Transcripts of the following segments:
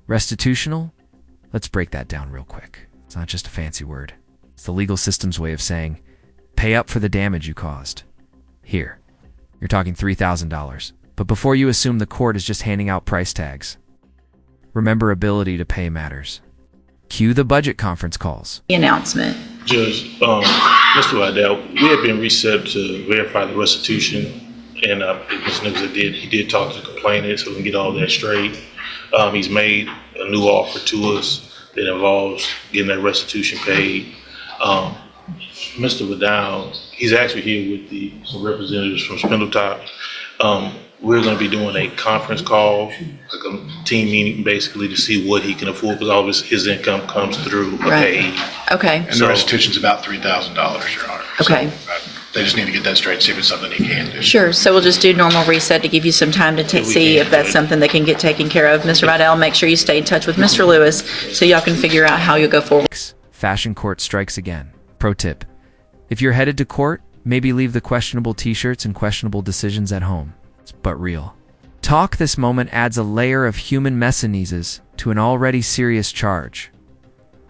Restitutional? Let's break that down real quick. It's not just a fancy word. It's the legal system's way of saying, pay up for the damage you caused. Here, you're talking $3,000. But before you assume the court is just handing out price tags, remember ability to pay matters. Cue the budget conference calls. The announcement. Judge, Mr. Waddell, we have been reset to verify the restitution, and Mr. Nichols did talk to the complainant so we can get all that straight. He's made a new offer to us that involves getting that restitution paid. Mr. Waddell, he's actually here with some representatives from Spindletop. We're going to be doing a conference call, like a team meeting, basically to see what he can afford, because all of his income comes through Right. Okay. And the restitution's about $3,000, Your Honor. Okay. So, they just need to get that straight, see if it's something he can do. Sure. So we'll just do normal reset to give you some time to see if that's something that can get taken care of. Mr. Vidal, make sure you stay in touch with Mr. Lewis so y'all can figure out how you'll go forward. Fashion court strikes again. Pro tip. If you're headed to court, maybe leave the questionable t-shirts and questionable decisions at home. But real. Talk this moment adds a layer of human messiness to an already serious charge.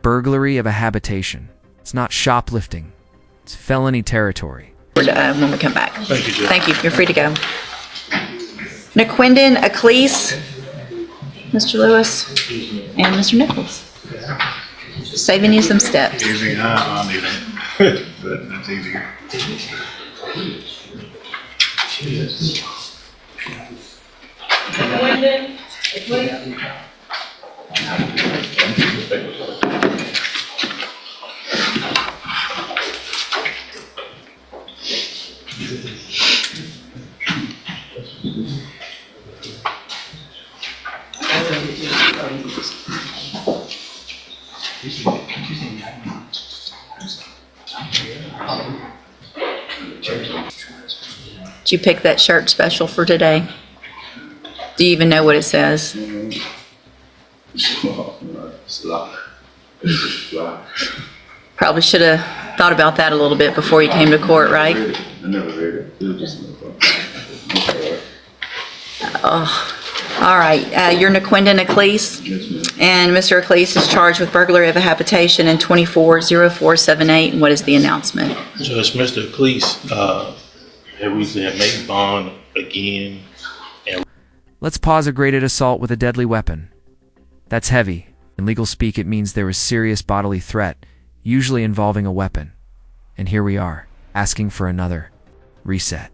Burglary of a habitation. It's not shoplifting. It's felony territory. When we come back. Thank you, Judge. Thank you. You're free to go. Naquindon Acleese, Mr. Lewis, and Mr. Nichols. Saving you some steps. Easy, I'm even. But that's easier. Did you pick that shirt special for today? Do you even know what it says? Probably should have thought about that a little bit before you came to court, right? I never read it. Oh, all right. You're Naquindon Acleese, and Mr. Acleese is charged with burglary of a habitation in 240478. And what is the announcement? Judge, Mr. Acleese, have recently made bond again. Let's pause aggravated assault with a deadly weapon. That's heavy. In legal speak, it means there is serious bodily threat, usually involving a weapon. And here we are, asking for another reset.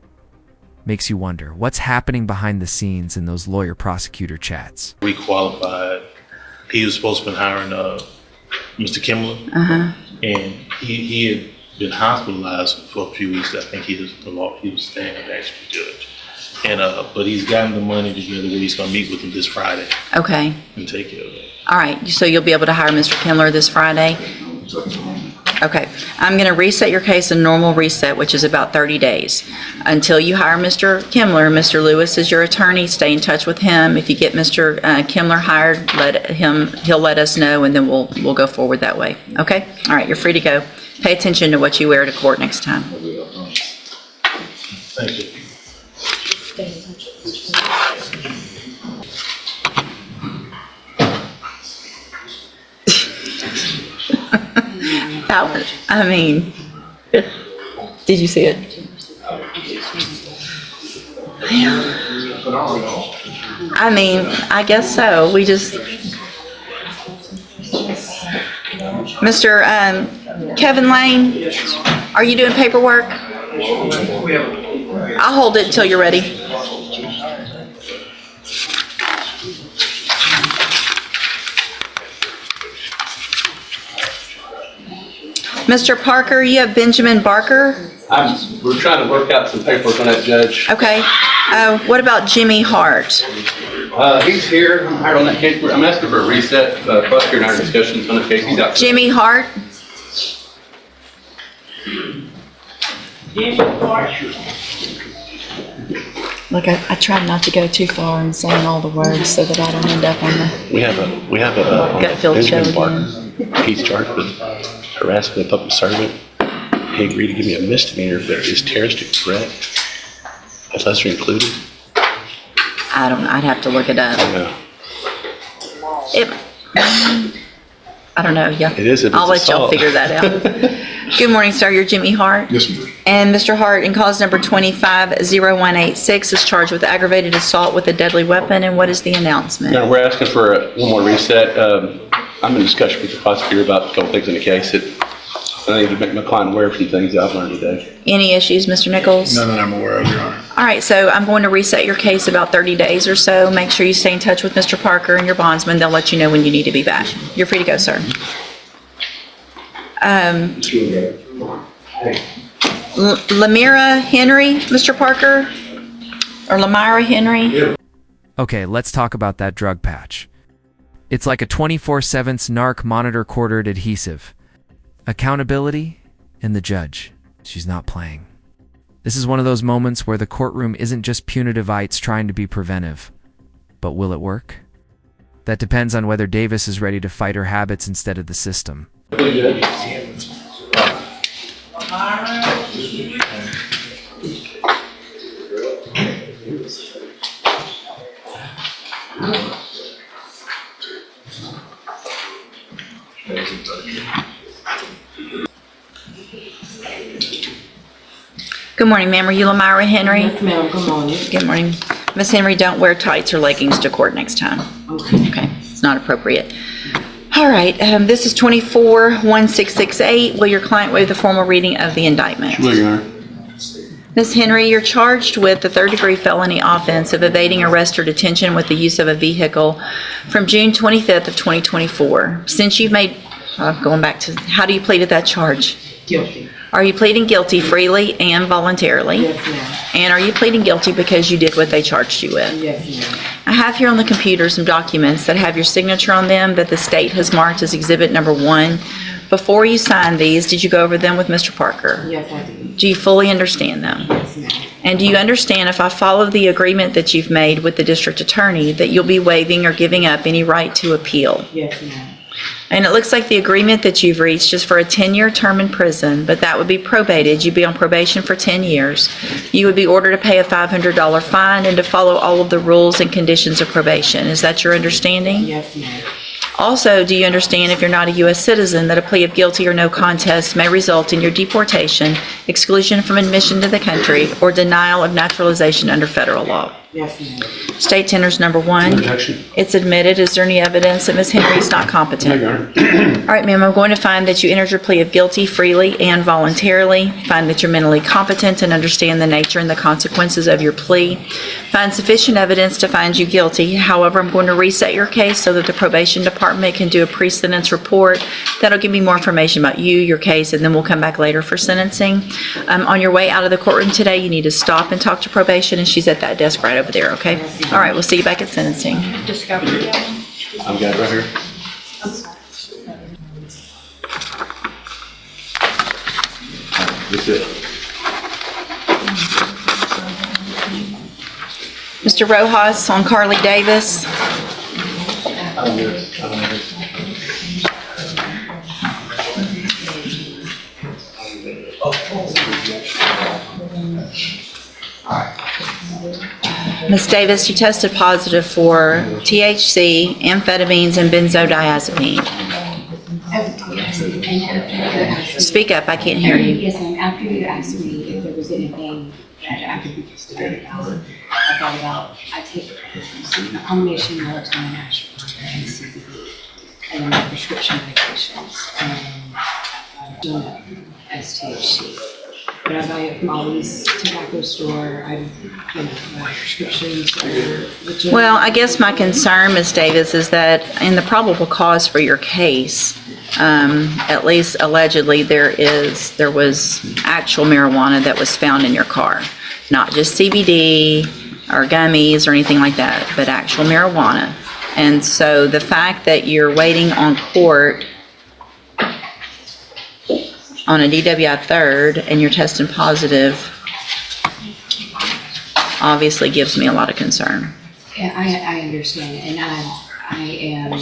Makes you wonder, what's happening behind the scenes in those lawyer-prosecutor chats? Requalified. He was supposed to be hiring Mr. Kimmler, and he had been hospitalized for a few weeks. I think he was staying at the actual judge. And but he's gotten the money together where he's going to meet with him this Friday. Okay. And take care of it. All right. So you'll be able to hire Mr. Kimmler this Friday? Okay. I'm going to reset your case in normal reset, which is about 30 days. Until you hire Mr. Kimmler, Mr. Lewis is your attorney. Stay in touch with him. If you get Mr. Kimmler hired, he'll let us know, and then we'll go forward that way. Okay? All right. You're free to go. Pay attention to what you wear to court next time. Thank you. I mean, did you see it? I mean, I guess so. We just, Mr. Kevin Lane, are you doing paperwork? I'll hold it until you're ready. Mr. Parker, you have Benjamin Barker? We're trying to work out some paperwork on that, Judge. Okay. What about Jimmy Hart? He's here. I'm hired on that case. I'm asking for a reset. Prosecutor and our discussions on the case. He's out. Jimmy Hart? Look, I tried not to go too far in saying all the words so that I don't end up on the We have a gut feel show Benjamin again. Barker. He's charged with harassing a public servant. He agreed to give me a misdemeanor, but is terroristic threat a lesser included? I'd have to look it up. I don't know. I don't know, yeah. It is if it's I'll let y'all assault. figure that out. Good morning, sir. You're Jimmy Hart. Yes, ma'am. And Mr. Hart, in cause number 250186, is charged with aggravated assault with a deadly weapon. And what is the announcement? Now, we're asking for one more reset. I'm in discussion with the prosecutor about a couple things in the case that I need to make my client aware of some things that I've learned today. Any issues, Mr. Nichols? None that I'm aware of, Your Honor. All right, so I'm going to reset your case about 30 days or so. Make sure you stay in touch with Mr. Parker and your bondsman. They'll let you know when you need to be back. You're free to go, sir. Lamira Henry, Mr. Parker? Or Lamira Henry? Okay, let's talk about that drug patch. It's like a 24/7 narc monitor quartered adhesive. Accountability and the judge. She's not playing. This is one of those moments where the courtroom isn't just punitivites trying to be preventive. But will it work? That depends on whether Davis is ready to fight her habits instead of the system. Good morning, ma'am. Are you Lamira Henry? Yes, ma'am. Good morning. Good morning. Miss Henry, don't wear tights or leggings to court next time. Okay, it's not appropriate. All right, this is 241668. Will your client waive the formal reading of the indictment? Will, Your Honor. Ms. Henry, you're charged with the third-degree felony offense of evading arrest or detention with the use of a vehicle from June 25th of 2024. Since you've made, going back to, how do you plead at that charge? Guilty. Are you pleading guilty freely and voluntarily? Yes, ma'am. And are you pleading guilty because you did what they charged you with? Yes, ma'am. I have here on the computer some documents that have your signature on them that the state has marked as Exhibit Number 1. Before you signed these, did you go over them with Mr. Parker? Yes, I do. Do you fully understand them? Yes, ma'am. And do you understand, if I follow the agreement that you've made with the district attorney, that you'll be waiving or giving up any right to appeal? Yes, ma'am. And it looks like the agreement that you've reached is for a 10-year term in prison, but that would be probated. You'd be on probation for 10 years. You would be ordered to pay a $500 fine and to follow all of the rules and conditions of probation. Is that your understanding? Yes, ma'am. Also, do you understand, if you're not a U.S. citizen, that a plea of guilty or no contest may result in your deportation, exclusion from admission to the country, or denial of naturalization under federal law? Yes, ma'am. State tenders number 1. Objection. It's admitted. Is there any evidence that Ms. Henry is not No, competent? Your Honor. All right, ma'am, I'm going to find that you entered your plea of guilty freely and voluntarily. Find that you're mentally competent and understand the nature and the consequences of your plea. Find sufficient evidence to find you guilty. However, I'm going to reset your case so that the probation department can do a pre-sentence report. That'll give me more information about you, your case, and then we'll come back later for sentencing. On your way out of the courtroom today, you need to stop and talk to probation, and she's at that desk right over there, okay? All right, we'll see you back at sentencing. Discovery. I've got it right here. That's it. Mr. Rojas on Carly Davis. Ms. Davis, you tested positive for THC, amphetamines, and benzodiazepine. Speak up, I can't hear you. Yes, ma'am. After you asked me if there was anything that I could be considered, I thought about, I take a combination of melatonin, ashwagandha, and CBD, and then my prescription medications, and donut as THC. But I buy it from Ollie's tobacco store. My prescriptions are legit. Well, I guess my concern, Ms. Davis, is that in the probable cause for your case, at least allegedly, there was actual marijuana that was found in your car. Not just CBD or gummies or anything like that, but actual marijuana. And so the fact that you're waiting on court on a DWI third and you're testing positive obviously gives me a lot of concern. Yeah, I understand, and I am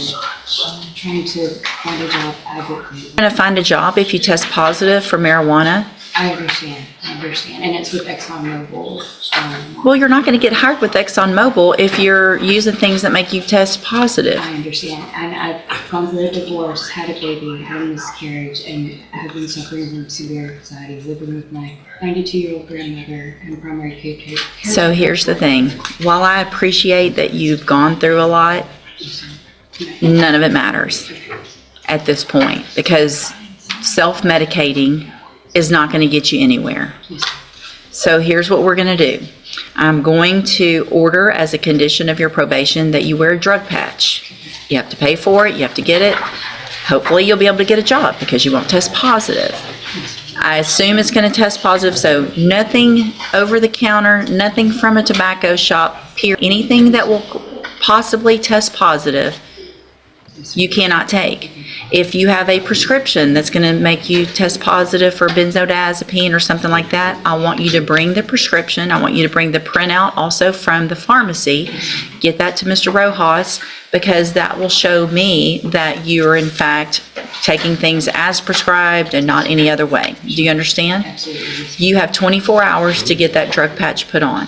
trying to find a job. You're going to find a job if you test positive for marijuana. I understand, and it's with ExxonMobil. Well, you're not going to get hired with ExxonMobil if you're using things that make you test positive. I understand, and I've gone through a divorce, had a baby, had a miscarriage, and have been suffering from severe anxiety, living with my 92-year-old grandmother and primary caretaker. So here's the thing. While I appreciate that you've gone through a lot, none of it matters at this point, because self-medicating is not going to get you anywhere. So here's what we're going to do. I'm going to order as a condition of your probation that you wear a drug patch. You have to pay for it. You have to get it. Hopefully you'll be able to get a job because you won't test positive. I assume it's going to test positive, so nothing over the counter, nothing from a tobacco shop, anything that will possibly test positive, you cannot take. If you have a prescription that's going to make you test positive for benzodiazepine or something like that, I want you to bring the prescription. I want you to bring the printout also from the pharmacy. Get that to Mr. Rojas, because that will show me that you're in fact taking things as prescribed and not any other way. Do you understand? Absolutely. You have 24 hours to get that drug patch put on.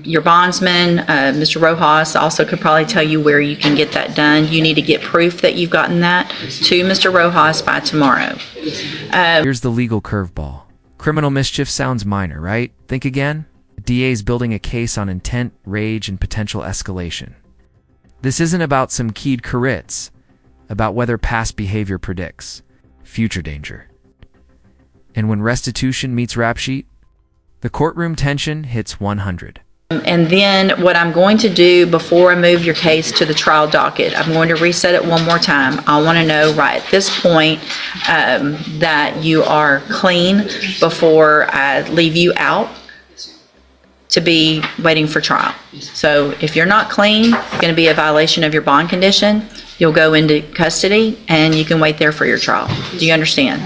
Your bondsman, Mr. Rojas, also could probably tell you where you can get that done. You need to get proof that you've gotten that to Mr. Rojas by tomorrow. Here's the legal curveball. Criminal mischief sounds minor, right? Think again. The DA's building a case on intent, rage, and potential escalation. This isn't about some keyed carrots, about whether past behavior predicts future danger. And when restitution meets rap sheet, the courtroom tension hits 100. And then what I'm going to do before I move your case to the trial docket, I'm going to reset it one more time. I want to know right at this point that you are clean before I leave you out to be waiting for trial. So if you're not clean, it's going to be a violation of your bond condition. You'll go into custody and you can wait there for your trial. Do you understand?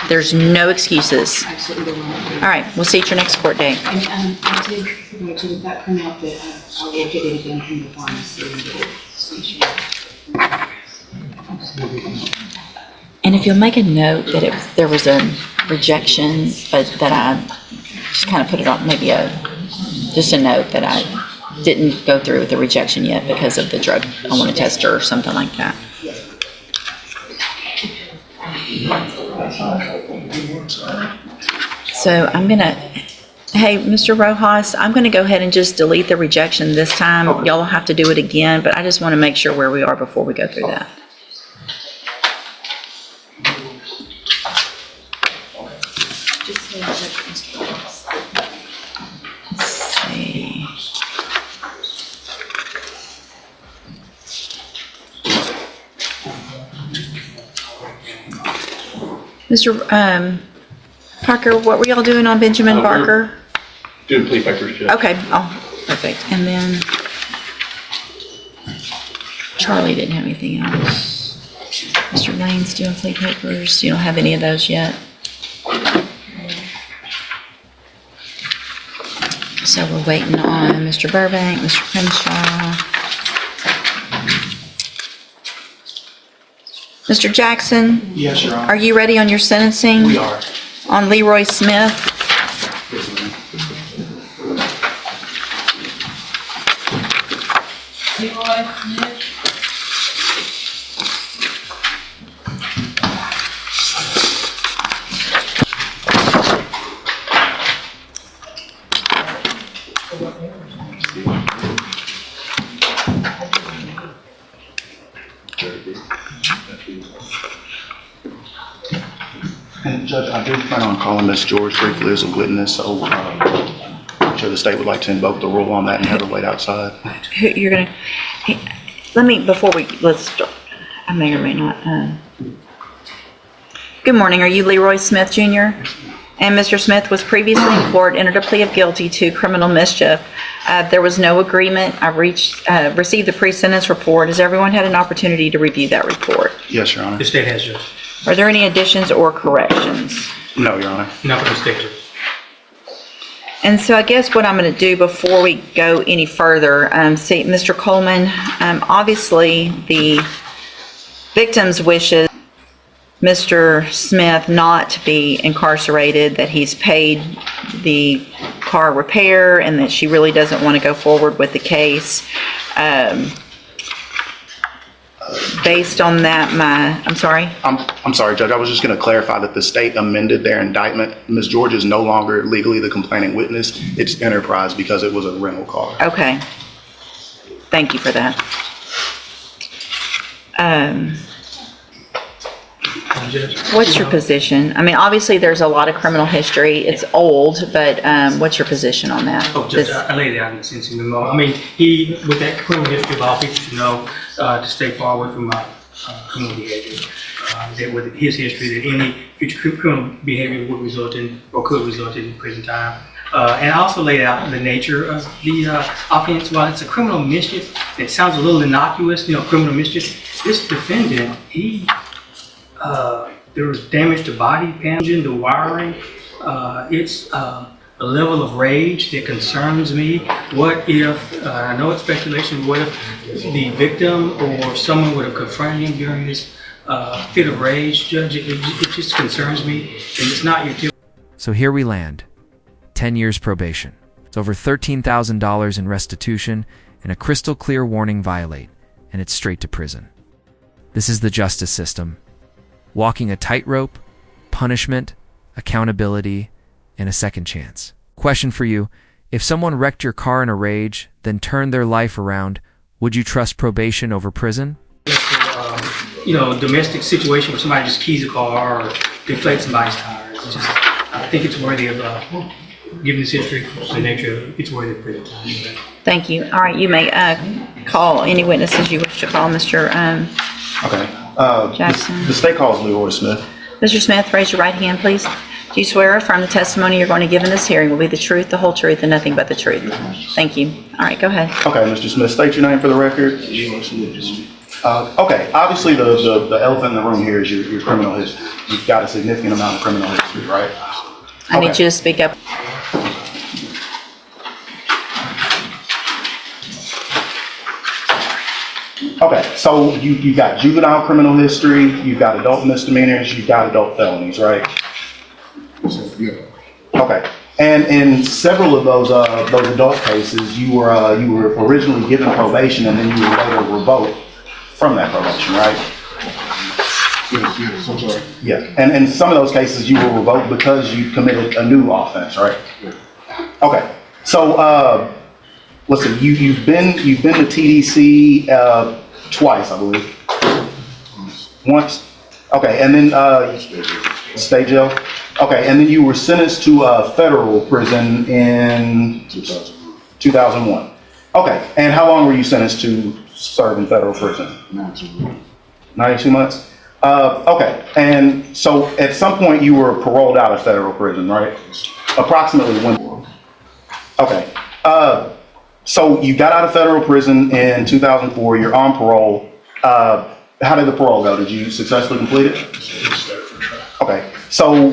There's no excuses. Absolutely. All right, we'll see you at your next court day. And I did provide you with that printout that I will get it again from the pharmacy and get it. And if you'll make a note that there was a rejection, but that I just kind of put it on, maybe just a note that I didn't go through with the rejection yet because of the drug I want to test her or something like that. So I'm gonna, hey, Mr. Rojas, I'm gonna go ahead and just delete the rejection this time. Y'all will have to do it again, but I just want to make sure where we are before we go through that. Let's see. Mr. Parker, what were y'all doing on Benjamin Barker? Doing plea papers, Judge. Okay, oh, perfect. And then Charlie didn't have anything else. Mr. Lane's doing plea papers. You don't have any of those yet? So we're waiting on Mr. Burbank, Mr. Crenshaw. Mr. Jackson? Yes, Your Honor. Are you ready on your sentencing? We are. On Leroy Smith? And Judge, I do plan on calling Ms. George briefly as a witness, so I'm sure the state would like to invoke the rule on that and have her wait outside. You're gonna, hey, let me, let's start. I may or may not. Good morning, are you Leroy Smith Jr.? And Mr. Smith was previously in court, entered a plea of guilty to criminal mischief. There was no agreement. I received the pre-sentence report. Has everyone had an opportunity to review that report? Yes, Your Honor. The state has, Judge. Are there any additions or corrections? No, Your Honor. Not for the state, Judge. And so I guess what I'm going to do before we go any further, see, Mr. Coleman, obviously the victim's wishes Mr. Smith not to be incarcerated, that he's paid the car repair, and that she really doesn't want to go forward with the case. Based on that, I'm sorry? I'm sorry, Judge. I was just going to clarify that the state amended their indictment. Ms. George is no longer legally the complaining witness. It's Enterprise because it was a rental car. Okay. Thank you for that. What's your position? I mean, obviously, there's a lot of criminal history. It's old, but what's your position on that? Oh, Judge, I laid it out in the sentencing memo. I mean, he, with that criminal history of all people should know to stay far away from criminal behavior. That with his history, that any future criminal behavior would result in, or could result in, prison time. And I also laid out the nature of the offense. While it's a criminal mischief, it sounds a little innocuous, criminal mischief. This defendant, there was damage to body, engine, the wiring. It's a level of rage that concerns me. What if, I know it's speculation, what if the victim or someone would have confronted him during this fit of rage, Judge? It just concerns me, and it's not your typical. So here we land. 10 years probation. It's over $13,000 in restitution and a crystal clear warning violate, and it's straight to prison. This is the justice system. Walking a tightrope, punishment, accountability, and a second chance. Question for you: if someone wrecked your car in a rage, then turned their life around, would you trust probation over prison? Domestic situation where somebody just keys a car or deflates somebody's tires. I think it's worthy of, given this history, the nature of it, it's worthy of prison time. Thank you. All right, you may call any witnesses you wish to call, Mr. Okay. Jackson. The state calls Leroy Smith. Mr. Smith, raise your right hand, please. Do you swear or affirm the testimony you're going to give in this hearing will be the truth, the whole truth, and nothing but the truth? Thank you. All right, go ahead. Okay, Mr. Smith, state your name for the record. Okay, obviously the elephant in the room here is your criminal history. You've got a significant amount of criminal history, right? I need you to speak up. Okay, so you've got juvenile criminal history, you've got adult misdemeanors, you've got adult felonies, right? Yeah. Okay, and in several of those adult cases, you were originally given probation and then you were later revoked from that probation, right? Yes, I'm sorry. Yeah, and in some of those cases, you were revoked because you committed a new offense, right? Yeah. Okay, so listen, you've been to TDC twice, I believe. Once. Okay, and then state jail. Okay, and then you were sentenced to federal prison in 2001. Okay, and how long were you sentenced to serve in federal prison? 92 months. Okay, and so at some point you were paroled out of federal prison, right? Approximately when? Okay. So you got out of federal prison in 2004. You're on parole. How did the parole go? Did you successfully complete it? Okay. So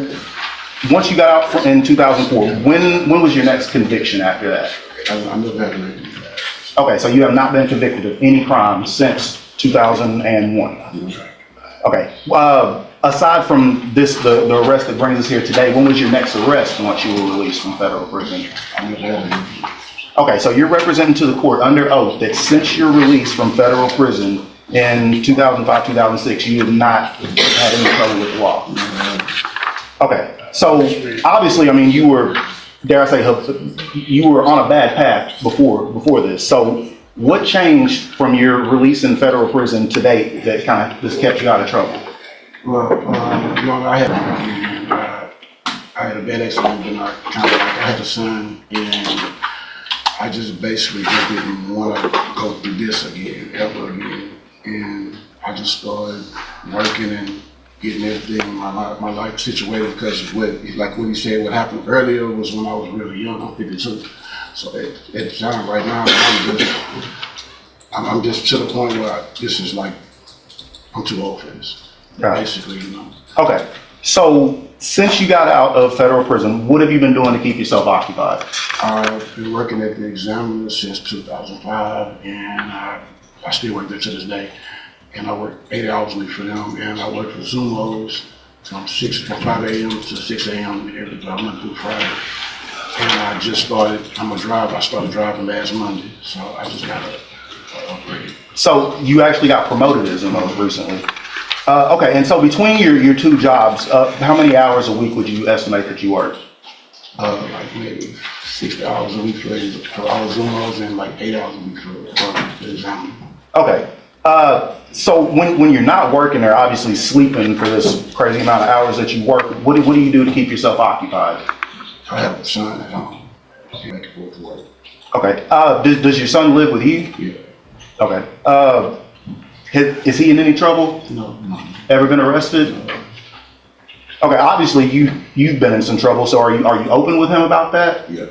once you got out in 2004, when was your next conviction after that? I never had a. Okay, so you have not been convicted of any crime since 2001. Okay. Aside from this, the arrest that brings us here today, when was your next arrest once you were released from federal prison? Okay, so you're representing to the court under oath that since your release from federal prison in 2005, 2006, you have not had any trouble with the law. Okay, so obviously, I mean, you were, dare I say, you were on a bad path before this. So what changed from your release in federal prison to date that kind of just kept you out of trouble? Well, I had a bad accident, and I had a son, and I just basically just didn't want to go through this again, ever again. And I just started working and getting everything, my life situated, because what you said, what happened earlier was when I was really young. I'm 52. So at the time right now, I'm just to the point where this is like, I'm too old for this. Right. Basically, Okay, so since you got out of federal prison, what have you been doing to keep yourself occupied? I've been working at the Examiner since 2005, and I still work there to this day. and I worked 80 hours a week for them, and I worked for Zumos from 5 a.m. to 6 a.m. every Monday through Friday. And I just started, I'm a driver, I started driving last Monday, so I just got a upgrade. So you actually got promoted as Zumos recently. Okay, and so between your two jobs, how many hours a week would you estimate that you worked? Like maybe 60 hours a week for all Zumos and like 8 hours a week for the exam. Okay. So when you're not working or obviously sleeping for this crazy amount of hours that you work, what do you do to keep yourself occupied? I have a son at home. I make it forward to work. Okay. Does your son live with you? Yeah. Okay. Is he in any trouble? No. Ever been arrested? Okay. Obviously you've been in some trouble. So are you open with him about that? Yeah.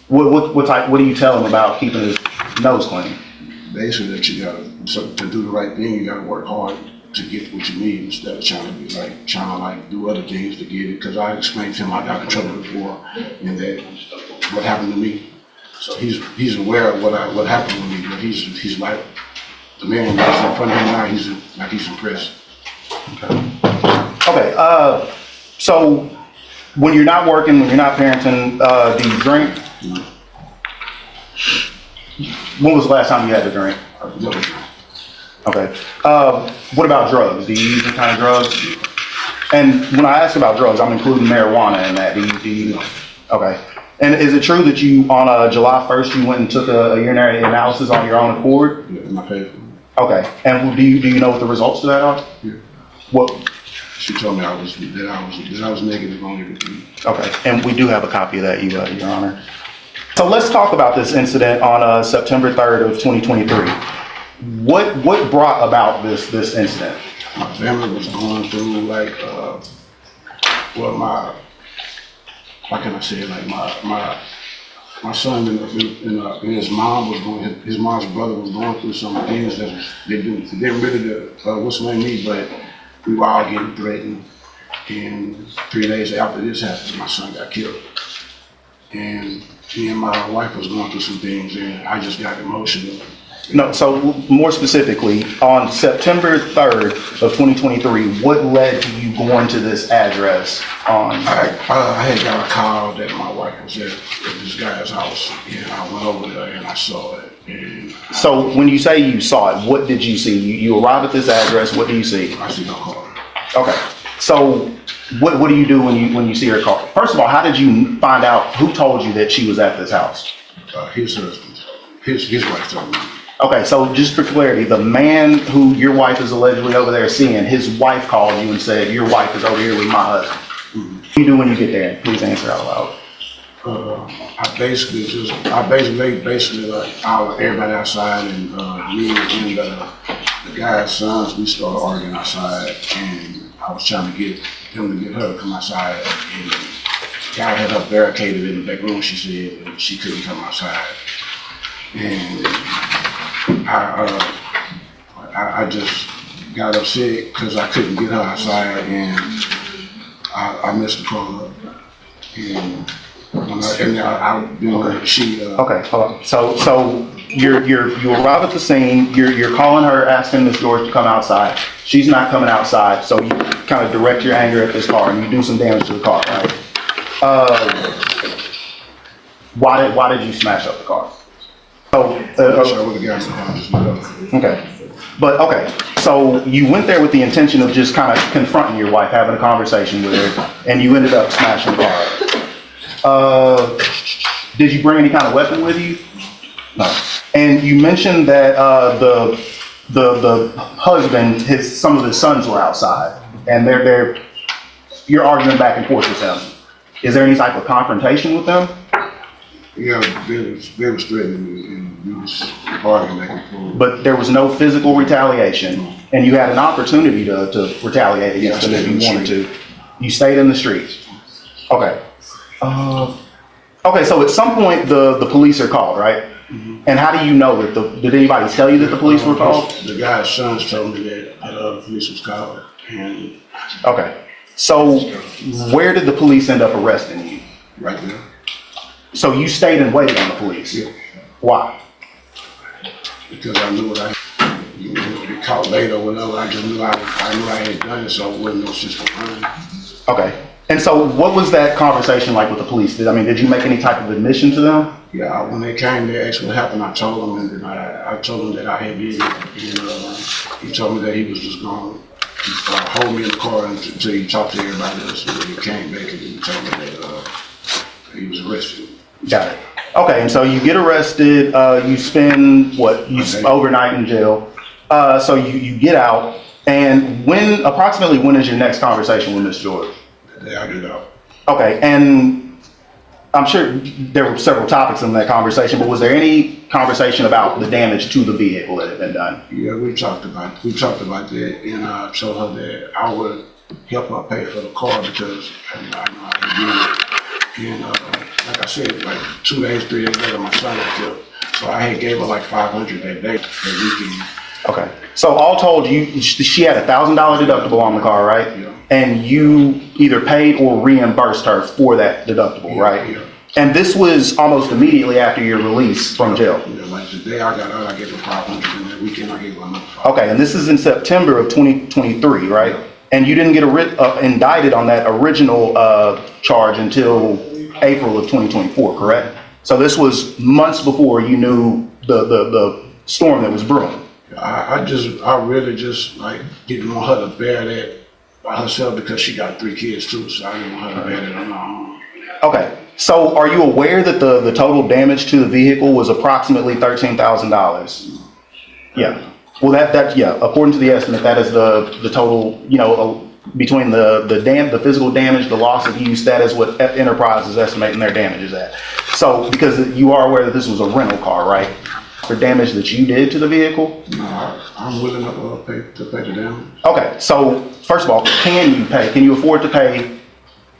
What do you tell him about keeping his nose clean? Basically, that you gotta, so to do the right thing, you gotta work hard to get what you need instead of trying to do other things to get it. Because I explained to him I got in trouble before, and that what happened to me. So he's aware of what happened to me, but he's like the man that's in front of him now. He's impressed. Okay. So when you're not working, when you're not parenting, do you drink? No. When was the last time you had to drink? Never drink. Okay. What about drugs? Do you use any kind of drugs? And when I ask about drugs, I'm including marijuana in that. Do you? Okay. And is it true that you, on July 1st, you went and took a urinary analysis on your own accord? Yeah, my paper. Okay. And do you know what the results to that are? Yeah. What? She told me I was negative on everything. Okay. And we do have a copy of that, Your Honor. So let's talk about this incident on September 3rd of 2023. What brought about this incident? My family was going through my son and his mom was going, his mom's brother was going through some things that they didn't really me, but we were all getting threatened. And 3 days after this happened, my son got killed. And me and my wife was going through some things, and I just got emotional. No, so more specifically, on September 3rd of 2023, what led to you going to this address on? I had got a call that my wife was at this guy's house, and I went over there and I saw it. And so when you say you saw it, what did you see? You arrive at this address, what do you see? I see no car. Okay, so what do you do when you see her car? First of all, how did you find out, who told you that she was at this house? His husband, his wife told me. Okay, so just for clarity, the man who your wife is allegedly over there seeing, his wife called you and said, your wife is over here with my husband. Mm-hmm. What do you do when you get there? Please answer out loud. I basically everybody outside, and me and the guy's sons, we started arguing outside, and I was trying to get him to get her to come outside, and the guy had her barricaded in the back room, she said, and she couldn't come outside. And I just got upset because I couldn't get her outside, and I messed the car up. Okay, hold on. So you arrive at the scene. You're calling her, asking Miss George to come outside. She's not coming outside, so you kind of direct your anger at this car, and you do some damage to the car, right? Why did you smash up the car? Okay. But okay, so you went there with the intention of just kind of confronting your wife, having a conversation with her, and you ended up smashing the car. Did you bring any kind of weapon with you? No. And you mentioned that the husband, some of his sons were outside, and you're arguing back and forth with them. Is there any type of confrontation with them? Yeah, they was threatening me, and we was arguing back and forth. But there was no physical retaliation, and you had an opportunity to retaliate against them if you wanted to. You stayed in the streets. Okay. Okay, so at some point the police are called, right? Mm-hmm. And how do you know that did anybody tell you that the police were called? The guy's sons told me that the police was called. And okay. So where did the police end up arresting you? Right there. So you stayed and waited on the police? Yeah. Why? Because I knew what I had. get caught later or whatever. I just knew I had done it, so it wasn't no sense of running. Okay. And so what was that conversation like with the police? Did you make any type of admission to them? Yeah, when they came, they asked what happened. I told them, and then I told them that I had did it. And he told me that he was just going to hold me in the car until he talked to everybody else. And then he came back and he told me that he was arrested. Got it. Okay, and so you get arrested, you spend, overnight in jail. So you get out, and approximately when is your next conversation with Ms. George? The day I get out. Okay, and I'm sure there were several topics in that conversation, but was there any conversation about the damage to the vehicle that had been done? Yeah, we talked about that, and I told her that I would help her pay for the car because I know I could do it. And like I said, like 2 days, 3 days later, my son was killed. So I had gave her like $500 that day, that weekend. Okay, so all told, she had a $1,000 deductible on the car, right? Yeah. And you either paid or reimbursed her for that deductible, right? Yeah. And this was almost immediately after your release from jail. Yeah, like the day I got out, I gave her $500, and that weekend I gave her another $500. Okay, and this is in September of 2023, right? Yeah. And you didn't get indicted on that original charge until April of 2024, correct? So this was months before you knew the storm that was brewing. I really just like didn't want her to bear that by herself because she got 3 kids too, so I didn't want her to bear that on her own. Okay, so are you aware that the total damage to the vehicle was approximately $13,000? Yeah. Well, according to the estimate, that is the total, between the physical damage, the loss of use, that is what Enterprise is estimating their damages at. So, because you are aware that this was a rental car, right? For damage that you did to the vehicle? No, I'm willing to pay the damage. Okay, so first of all, can you afford to pay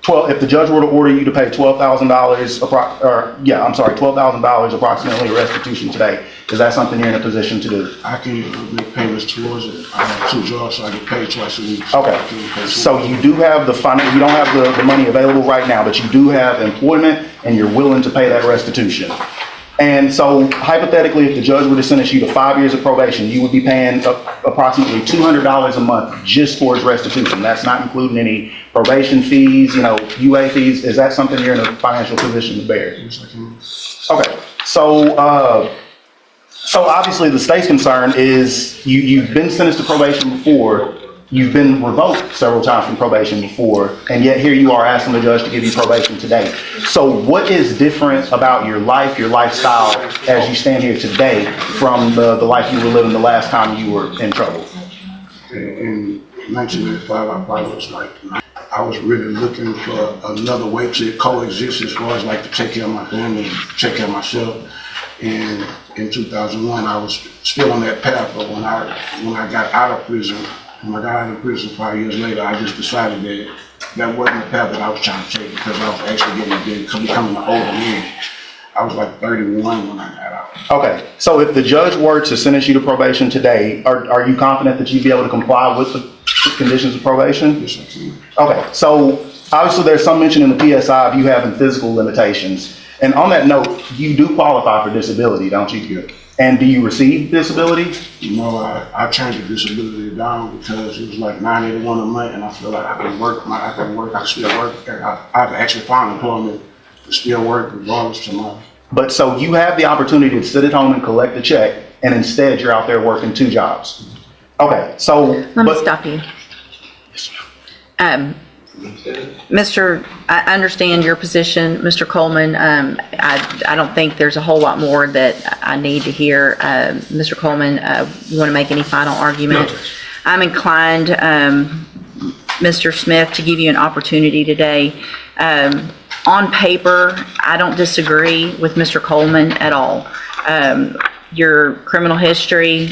if the judge were to order you to pay $12,000 approximately restitution today, is that something you're in a position to do? I can make payments towards it. I have 2 jobs, so I get paid twice a week. Okay, so you do have you don't have the money available right now, but you do have employment and you're willing to pay that restitution. And so hypothetically, if the judge were to sentence you to 5 years of probation, you would be paying approximately $200 a month just towards restitution. That's not including any probation fees, UA fees. Is that something you're in a financial position to bear? Yes, I can. Okay, so obviously the state's concern is you've been sentenced to probation before. You've been revoked several times from probation before, and yet here you are asking the judge to give you probation today. So what is different about your life, your lifestyle, as you stand here today from the life you were living the last time you were in trouble? In 1995, I was really looking for another way to coexist as far as like to take care of my family, take care of myself. And in 2001, I was still on that path, but when I got out of prison, 5 years later, I just decided that wasn't the path that I was trying to take because I was actually becoming an older man. I was like 31 when I got out. Okay, so if the judge were to sentence you to probation today, are you confident that you'd be able to comply with the conditions of probation? Yes, I can. Okay, so obviously there's some mention in the PSI of you having physical limitations. And on that note, you do qualify for disability, don't you? Yeah. And do you receive disability? No, I turned the disability down because it was like $981 a month, and I feel like I can still work. I've actually found employment to still work regardless to my. But so you have the opportunity to sit at home and collect a check, and instead you're out there working 2 jobs. Okay, so. Let me stop you. I understand your position, Mr. Coleman. I don't think there's a whole lot more that I need to hear. Mr. Coleman, you want to make any final argument? No. I'm inclined, Mr. Smith, to give you an opportunity today. On paper, I don't disagree with Mr. Coleman at all. Your criminal history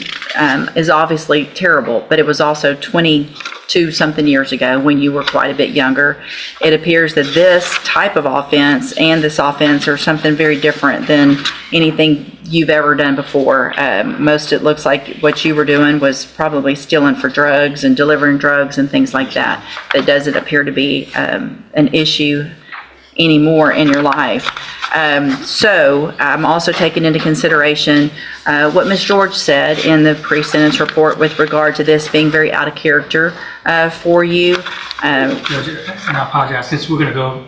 is obviously terrible, but it was also 22-something years ago when you were quite a bit younger. It appears that this type of offense and this offense are something very different than anything you've ever done before. Most it looks like what you were doing was probably stealing for drugs and delivering drugs and things like that. That doesn't appear to be an issue anymore in your life. So I'm also taking into consideration what Ms. George said in the pre-sentence report with regard to this being very out of character for you. Judge, and I apologize, since we're going to go,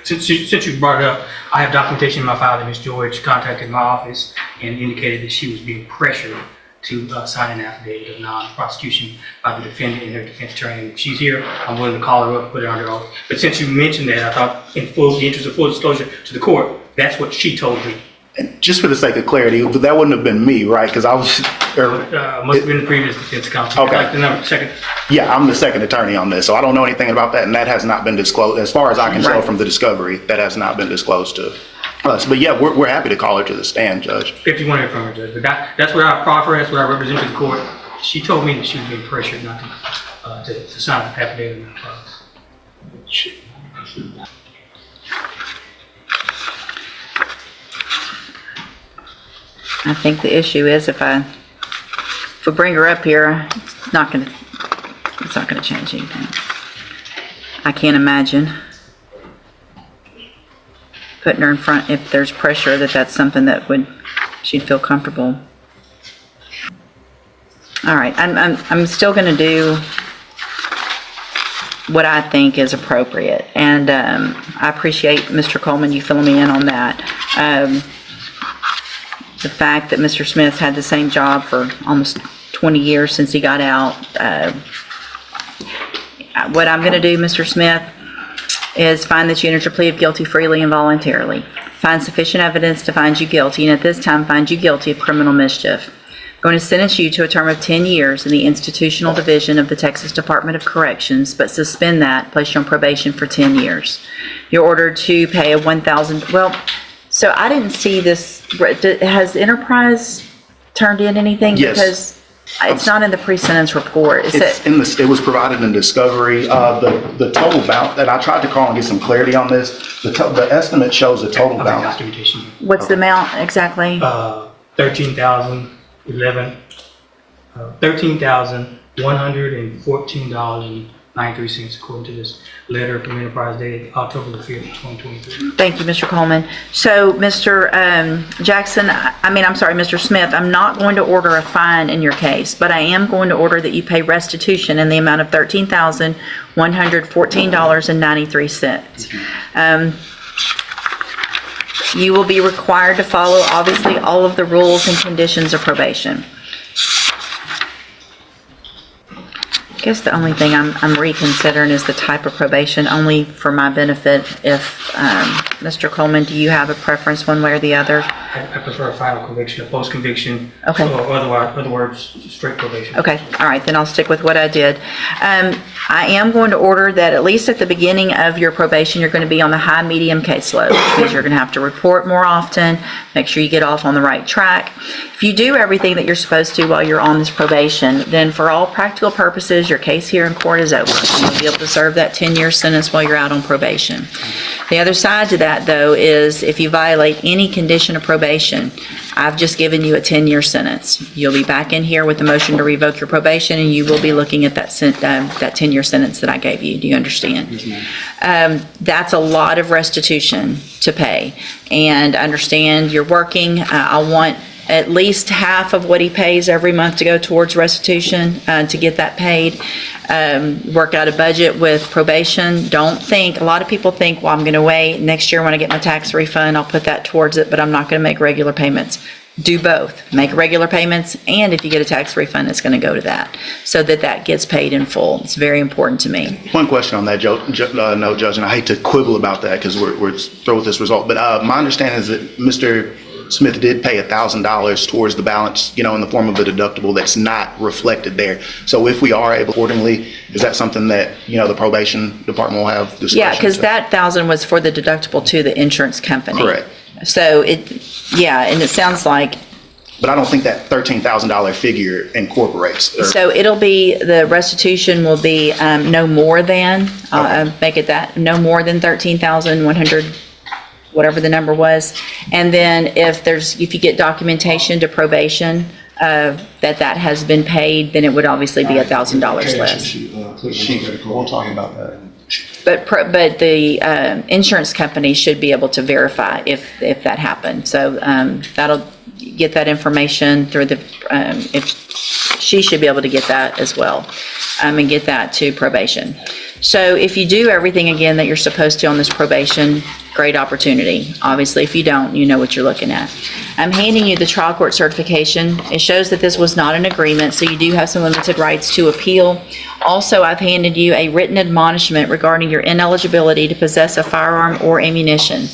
since you brought it up, I have documentation in my file that Ms. George contacted my office and indicated that she was being pressured to sign an affidavit of non-prosecution by the defendant and her defense attorney. If she's here, I'm willing to call her up, put her under oath. But since you mentioned that, I thought in the interest of full disclosure to the court, that's what she told me. Just for the sake of clarity, that wouldn't have been me, right? Because I was. Must have been the previous defense counsel. Okay. Like the number, second. Yeah, I'm the second attorney on this, so I don't know anything about that, and that has not been disclosed. As far as I can tell from the discovery, that has not been disclosed to us. But yeah, we're happy to call her to the stand, Judge. If you want to hear from her, Judge. But that's what I proffer, that's what I represent to the court. She told me that she was being pressured not to sign an affidavit of non-prosecution. I think the issue is if we bring her up here, it's not gonna change anything. I can't imagine putting her in front if there's pressure that's something that she'd feel comfortable. All right, I'm still gonna do what I think is appropriate, and I appreciate Mr. Coleman you filling me in on that. The fact that Mr. Smith had the same job for almost 20 years since he got out. What I'm going to do, Mr. Smith, is find that you entered your plea of guilty freely and voluntarily. Find sufficient evidence to find you guilty, and at this time find you guilty of criminal mischief. I'm going to sentence you to a term of 10 years in the institutional division of the Texas Department of Corrections, but suspend that, place you on probation for 10 years. You're ordered to pay a $1,000, well, so I didn't see this. Has Enterprise turned in anything? Yes. Because it's not in the pre-sentence report. It was provided in discovery. The total balance, and I tried to call and get some clarity on this. The estimate shows the total balance. Documentation. What's the amount exactly? $13,114.93 according to this letter from Enterprise dated October the 5th, 2023. Thank you, Mr. Coleman. So, Mr. Mr. Smith, I'm not going to order a fine in your case, but I am going to order that you pay restitution in the amount of $13,114.93. You will be required to follow, obviously, all of the rules and conditions of probation. I guess the only thing I'm reconsidering is the type of probation, only for my benefit. If, Mr. Coleman, do you have a preference one way or the other? I prefer a final conviction, a post-conviction, Okay. or other words, straight probation. Okay, all right, then I'll stick with what I did. I am going to order that at least at the beginning of your probation, you're going to be on the high-medium caseload, which means you're going to have to report more often, make sure you get off on the right track. If you do everything that you're supposed to while you're on this probation, then for all practical purposes, your case here in court is over. You'll be able to serve that 10-year sentence while you're out on probation. The other side to that, though, is if you violate any condition of probation, I've just given you a 10-year sentence. You'll be back in here with the motion to revoke your probation, and you will be looking at that 10-year sentence that I gave you. Do you understand? That's a lot of restitution to pay. And understand you're working. I want at least half of what he pays every month to go towards restitution to get that paid. Work out a budget with probation. Don't think, a lot of people think, well, I'm going to wait. Next year when I get my tax refund, I'll put that towards it, but I'm not going to make regular payments. Do both. Make regular payments, and if you get a tax refund, it's going to go to that, so that gets paid in full. It's very important to me. One question on that, Judge, and I hate to quibble about that because we're through with this result, but my understanding is that Mr. Smith did pay $1,000 towards the balance, in the form of a deductible that's not reflected there. So if we are able accordingly, is that something that, the probation department will have discussion? Yeah, because that $1,000 was for the deductible to the insurance company. Correct. So and it sounds like. But I don't think that $13,000 figure incorporates. So it'll be, the restitution will be no more than, make it that, no more than 13,100, whatever the number was. And then if you get documentation to probation that has been paid, then it would obviously be $1,000 less. We'll talk about that. But the insurance company should be able to verify if that happened. So that'll get that information through the, if she should be able to get that as well, and get that to probation. So if you do everything again that you're supposed to on this probation, great opportunity. Obviously, if you don't, you know what you're looking at. I'm handing you the trial court certification. It shows that this was not an agreement, so you do have some limited rights to appeal. Also, I've handed you a written admonishment regarding your ineligibility to possess a firearm or ammunition.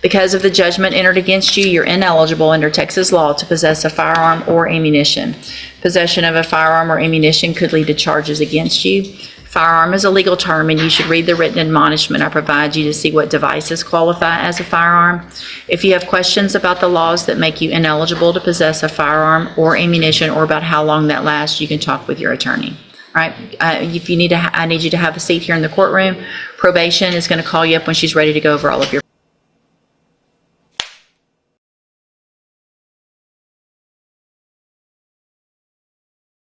Because of the judgment entered against you, you're ineligible under Texas law to possess a firearm or ammunition. Possession of a firearm or ammunition could lead to charges against you. Firearm is a legal term, and you should read the written admonishment I provide you to see what devices qualify as a firearm. If you have questions about the laws that make you ineligible to possess a firearm or ammunition, or about how long that lasts, you can talk with your attorney. All right. If you need to, I need you to have a seat here in the courtroom. Probation is going to call you up when she's ready to go over all of your